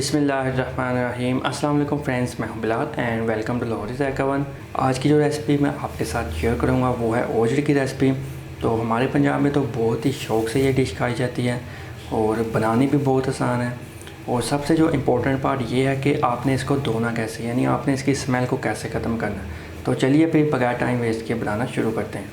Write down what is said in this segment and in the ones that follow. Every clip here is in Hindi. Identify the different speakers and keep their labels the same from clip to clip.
Speaker 1: बिस्मिल्लाहिर्रहमानिर्रहीम। अस्सलाम वालेकुम फ्रेंड्स, मैं हूं Bilal and welcome to Lahori Zaika. आज की जो रेसिपी मैं आपके साथ शेयर करूंगा वो है ओजरी की रेसिपी। तो हमारे पंजाब में तो बहुत ही शौक़ से ये डिश खाई जाती है और बनानी भी बहुत आसान है। और सबसे जो इम्पोर्टेंट पार्ट ये है कि आपने इसको धोना कैसे, यानी आपने इसकी स्मेल को कैसे ख़त्म करना है। तो चलिए फिर बगैर टाइम वेस्ट किए बनाना शुरू करते हैं।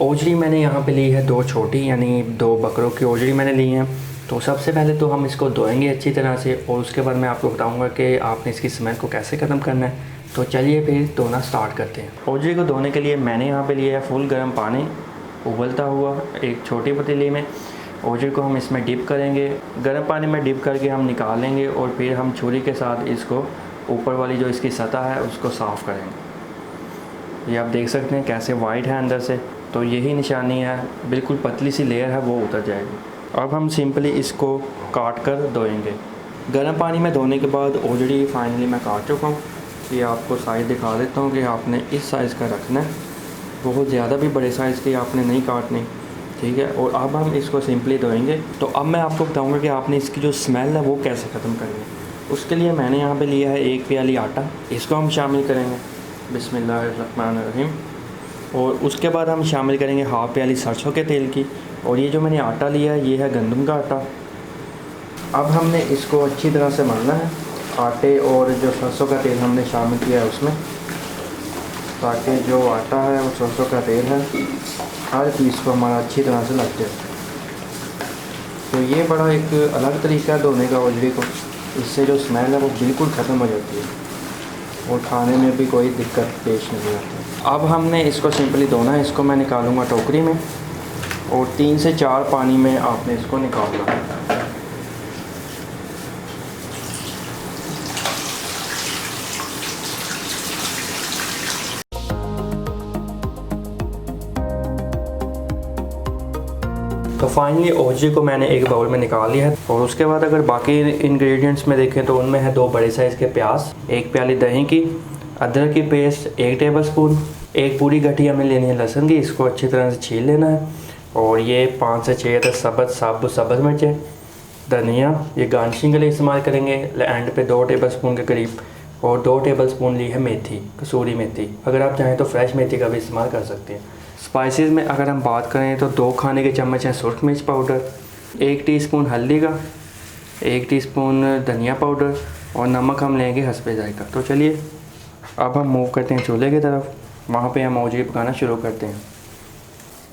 Speaker 1: ओजरी मैंने यहाँ पे ली है 2 छोटी, यानी 2 बकरों की ओजरी मैंने ली हैं। तो सबसे पहले तो हम इसको धोएंगे अच्छी तरह से और उसके बाद मैं आपको बताऊंगा कि आपने इसकी स्मेल को कैसे ख़त्म करना है। तो चलिए फिर धोना स्टार्ट करते हैं। ओजरी को धोने के लिए मैंने यहाँ पे लिया है फुल गर्म पानी उबलता हुआ एक छोटी पतीली में। ओजरी को हम इसमें डिप करेंगे, गर्म पानी में डिप करके हम निकाल लेंगे और फिर हम छुरी के साथ इसको ऊपर वाली जो इसकी सतह है उसको साफ़ करेंगे। ये आप देख सकते हैं कैसे वाइट है अंदर से, तो यही निशानी है, बिल्कुल पतली सी लेयर है वो उतर जाएगी। अब हम सिंपली इसको काट कर धोएंगे। गर्म पानी में धोने के बाद ओजरी फाइनली मैं काट चुका हूँ। ये आपको साइज़ दिखा देता हूँ कि आपने इस साइज़ का रखना है, बहुत ज़्यादा भी बड़े साइज़ की आपने नहीं काटनी, ठीक है। और अब हम इसको सिंपली धोएंगे। तो अब मैं आपको बताऊँगा कि आपने इसकी जो स्मेल है वो कैसे ख़त्म करनी है। उसके लिए मैंने यहाँ पर लिया है 1 प्याली आटा, इसको हम शामिल करेंगे बिस्मिल्लाहिर्रहमानिर्रहीम। और उसके बाद हम शामिल करेंगे हाफ़ प्याली सरसों के तेल की। और ये जो मैंने आटा लिया है ये है गंदम का आटा। अब हमने इसको अच्छी तरह से मलना है आटे और जो सरसों का तेल हमने शामिल किया है उसमें, ताकि जो आटा है और सरसों का तेल है हर पीस को हमारा अच्छी तरह से लग जाए। तो ये बड़ा एक अलग तरीका है धोने का ओजरी को, इससे जो स्मेल है वो बिल्कुल ख़त्म हो जाती है और खाने में भी कोई दिक्कत पेश नहीं आती। अब हमने इसको सिंपली धोना है। इसको मैं निकालूँगा टोकरी में और 3 से 4 पानी में आपने इसको निकालना है। तो फाइनली ओजरी को मैंने एक बाउल में निकाल लिया है। और उसके बाद अगर बाकी इंग्रेडिएंट्स में देखें तो उनमें है 2 बड़े साइज़ के प्याज, 1 प्याली दही की, अदरक की पेस्ट 1 टेबलस्पून, 1 पूरी गठी हमें लेनी है लहसुन की, इसको अच्छी तरह से छील लेना है। और ये 5 से 6 सब्ज़ मिर्चें, धनिया ये गार्निशिंग के लिए इस्तेमाल करेंगे एंड पे 2 टेबलस्पून के करीब। और 2 टेबलस्पून ली है मेथी, कसूरी मेथी, अगर आप चाहें तो फ्रेश मेथी का भी इस्तेमाल कर सकते हैं। स्पाइसेस में अगर हम बात करें तो 2 खाने के चम्मच हैं सुरख मिर्च पाउडर, 1 टीस्पून हल्दी का, 1 टीस्पून धनिया पाउडर और नमक हम लेंगे हस्बे जायका। तो चलिए अब हम मूव करते हैं चूल्हे की तरफ, वहाँ पे हम ओजरी पकाना शुरू करते हैं।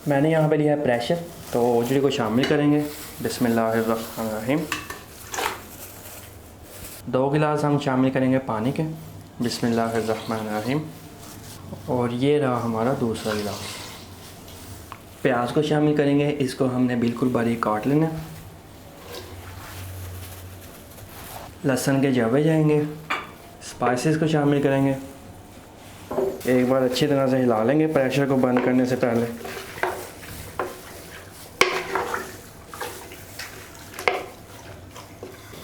Speaker 1: मैंने यहाँ पे लिया है प्रेशर, तो ओजरी को शामिल करेंगे बिस्मिल्लाहिर्रहमानिर्रहीम। 2 गिलास हम शामिल करेंगे पानी के बिस्मिल्लाहिर्रहमानिर्रहीम। और ये रहा हमारा दूसरा गिलास। प्याज को शामिल करेंगे, इसको हमने बिल्कुल बारीक काट लेना। लहसुन के जवे जाएंगे, स्पाइसेस को शामिल करेंगे, एक बार अच्छी तरह से हिला लेंगे प्रेशर को बंद करने से पहले।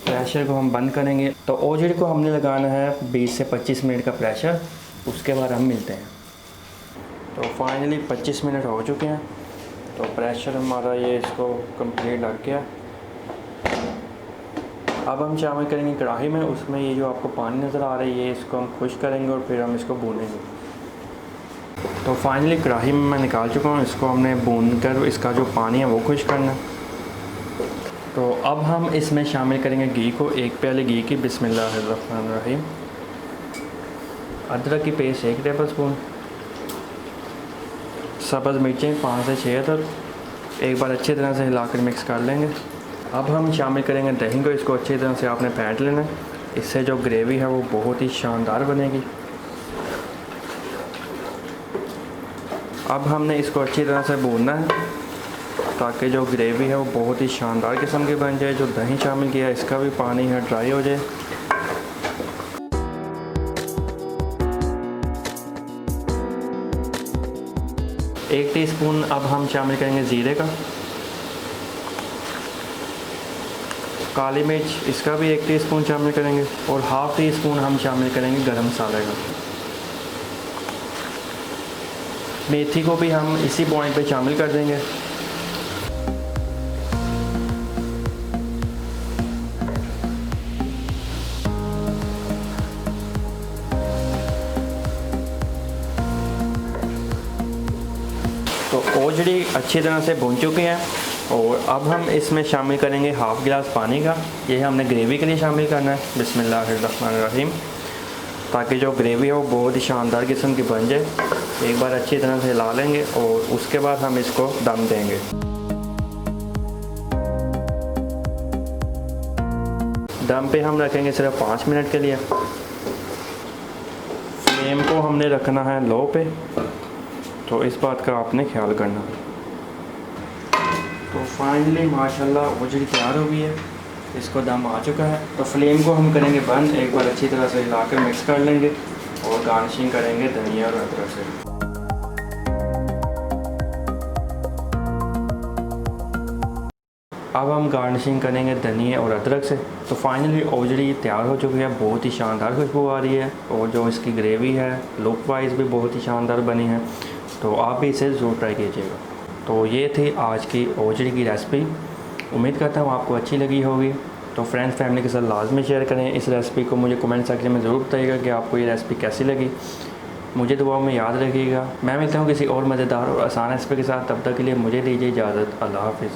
Speaker 1: प्रेशर को हम बंद करेंगे। तो ओजरी को हमने लगाना है 20 से 25 मिनट का प्रेशर, उसके बाद हम मिलते हैं। तो फाइनली 25 मिनट हो चुके हैं, तो प्रेशर हमारा ये इसको कंप्लीट लग गया। अब हम शामिल करेंगे कढ़ाई में, उसमें ये जो आपको पानी नज़र आ रहा है ये इसको हम खुश करेंगे और फिर हम इसको भूनेंगे। तो फाइनली कढ़ाई में मैं निकाल चुका हूँ, इसको हमने भून कर इसका जो पानी है वो खुश करना। तो अब हम इसमें शामिल करेंगे घी को, 1 प्याली घी की बिस्मिल्लाहिर्रहमानिर्रहीम। अदरक की पेस्ट 1 टेबलस्पून, सब्ज़ मिर्चें 5 से 6 तक, एक बार अच्छी तरह से हिलाकर मिक्स कर लेंगे। अब हम शामिल करेंगे दही को, इसको अच्छी तरह से आपने फेंट लेना है, इससे जो ग्रेवी है वो बहुत ही शानदार बनेगी। अब हमने इसको अच्छी तरह से भूनना है ताकि जो ग्रेवी है वो बहुत ही शानदार किस्म की बन जाए। जो दही शामिल किया है इसका भी पानी है ड्राई हो जाए। एक टीस्पून अब हम शामिल करेंगे ज़ीरे का, काली मिर्च इसका भी 1 टीस्पून शामिल करेंगे और हाफ़ टी स्पून हम शामिल करेंगे गरम मसाले का। मेथी को भी हम इसी पॉइंट पे शामिल कर देंगे। ओजड़ी अच्छी तरह से भून चुकी हैं और अब हम इसमें शामिल करेंगे हाफ़ गिलास पानी का। ये हमने ग्रेवी के लिए शामिल करना है। बिस्मिल्लाहिर्रहमानिर्रहीम। ताकि जो ग्रेवी है वो बहुत ही शानदार किस्म की बन जाए। एक बार अच्छी तरह से हिला लेंगे और उसके बाद हम इसको दम देंगे। दम पे हम रखेंगे सिर्फ 5 मिनट के लिए। फ्लेम को हमने रखना है लो पे, तो इस बात का आपने ख्याल करना। तो फाइनली माशाल्लाह ओजड़ी तैयार हो गई है, इसको दम आ चुका है। तो फ्लेम को हम करेंगे बंद, एक बार अच्छी तरह से हिला कर मिक्स कर लेंगे और गार्निशिंग करेंगे धनिया और अदरक से। अब हम गार्निशिंग करेंगे धनिया और अदरक से। तो फाइनली ओजड़ी तैयार हो चुकी है, बहुत ही शानदार खुशबू आ रही है और जो इसकी ग्रेवी है लुक वाइज भी बहुत ही शानदार बनी है। तो आप भी इसे ज़रूर ट्राई कीजिएगा। तो ये थी आज की ओजड़ी की रेसिपी। उम्मीद करता हूँ आपको अच्छी लगी होगी। तो फ्रेंड्स फैमिली के साथ लाजमी शेयर करें इस रेसिपी को। मुझे कमेंट सेक्शन में ज़रूर बताइएगा कि आपको ये रेसिपी कैसी लगी। मुझे दुआओं में याद रखिएगा। मैं मिलता हूँ किसी और मज़ेदार और आसान रेसिपी के साथ। तब तक के लिए मुझे दीजिए इजाज़त। अल्लाह हाफ़िज़।